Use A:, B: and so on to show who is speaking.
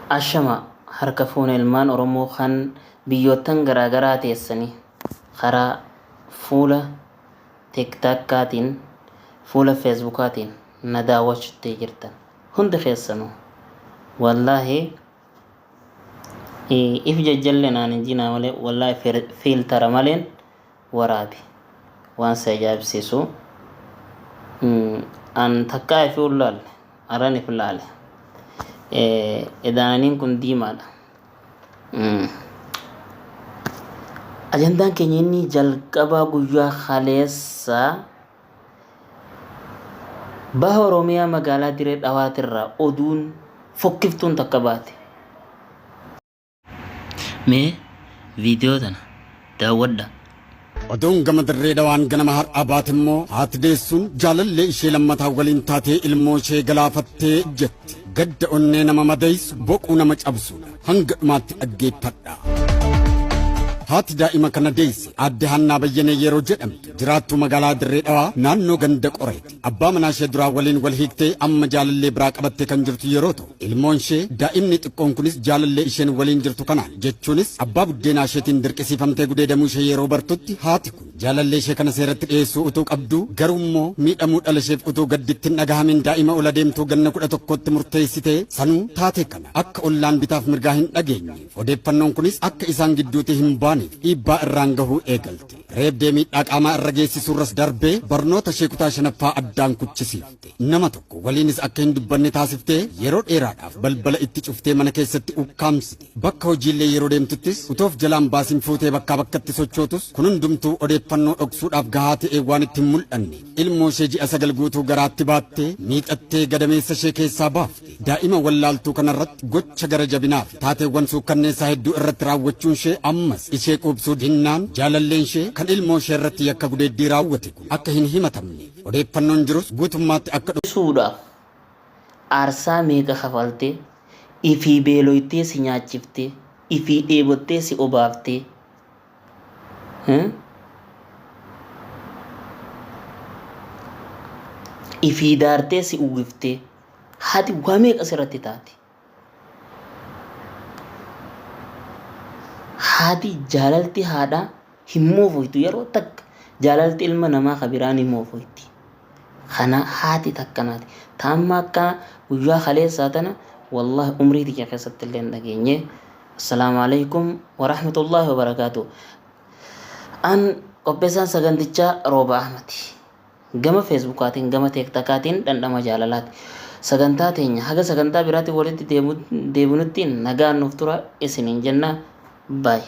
A: ashama harka fuuna ilmaan Oromoo kan biyyoottan garaagaraa teessanii karaa fuula tiktaakkaatiin fuula feesbuukaatiin na daawwachuutti jirtan hundi keessanuu wallaahi if jajjalle naan injina malee wallaahi filtara maleen waraabi waan sa ajaa'ibsiisu an takkaa ifi ullaale aran if laale edaananiin kun diimaadha. Ajandaan keenya inni jalqabaa guyyaa kaleessaa baha Oromiyaa magaalaa Diree Dhawaatirraa oduun fokkiftuun takka baate. Mee viidiyoo tana daawwadha.
B: Oduun gama Dirree Dhawaan ganama har'aa baate immoo haati deessuun jaalallee ishee lammataa waliin taatee ilmoo ishee galaafattee jetti. Gadda onnee nama madaysu boquu nama cabsuudha. Hanga dhumaatti dhaggeeffadhaa. Haati daa'ima kana deesse aadde Hannaa Bayyanee yeroo jedhamtu jiraattuu magaalaa Dirree Dhawaa naannoo ganda Qoreeti. Abbaa manaa ishee duraa waliin wal hiiktee amma jaalallee biraa qabattee kan jirtu yeroo ta'u ilmoon ishee daa'imni xiqqoon kunis jaalallee isheen waliin jirtu kanaan jechuunis abbaa buddeenaa isheetiin dirqisiifamtee gudeedamuu ishee yeroo bartutti haati kun jaalallee ishee kana seeratti dhiyeessuu utuu qabdu garuu immoo miidhamuu dhala isheef utuu gadditti hin dhagahamin daa'ima ol adeemtuu ganna 11tti murteessitee sanuu taate kana akka ollaan bitaaf mirgaa hin dhageenyeef odeeffannoon kunis akka isaan gidduutti hin baane dhiibbaa irraan gahuu eegalte. Reebdee miidhaa qaamaa irra geessisurras darbee barnoota ishee kutaa shanaffaa addaan kuchisiifte. Nama tokko waliinis akka hin dubbanne taasiftee yeroo dheeraadhaaf balbala itti cuftee mana keessatti ukkaamsite. Bakka hojiillee yeroo deemtuttis utoof jalaan baasin fuutee bakkaa bakkatti sochootus kun hundumtuu odeeffannoo dhoksuudhaaf gahaa ta'ee waan itti hin mul'anne. Ilmoo ishee ji'a 9 guutuu garaatti baattee miixattee gadameessa ishee keessaa baafte. Daa'ima wallaaltuu kanarratti gocha gara jabinaa fi taateewwan suukkanneessaa hedduu irratti raawwachuun ishee ammas ishee quubsuu dinnaan jaalalleen ishee kan ilmoo ishee irratti yakka gudeeddii raawwate kun akka hin himatamne odeeffannoon jirus guutummaatti akka
A: dhufuudhaaf aarsaa meeqa kafaltee ifii beeloytee si nyaachiftee ifii dheebottee si obaaftee ifii daartee si uwwiftee haati waa meeqa sirratti taate. Haati jaalalti haadhaa hin moofoytu yeroo takka jaalalti ilma namaa kabiraan hin moofoyti. Kana haati takkanaati. Taamma akka guyyaa kaleessaa tana wallahi umrii tiyya keessatti illee hin dhageenye. Assalaamu alaikum wa rahmatullahi wa barakaatuh. An qopheessaan sagantichaa Rooba Ahmadi. Gama feesbuukaatiin gama teektakaatiin dhandhama jaalalaati. Sagantaa teenya haga sagantaa biraatti walitti deebinuttiin nagaan nuuf tura isiniin jenna. Bye.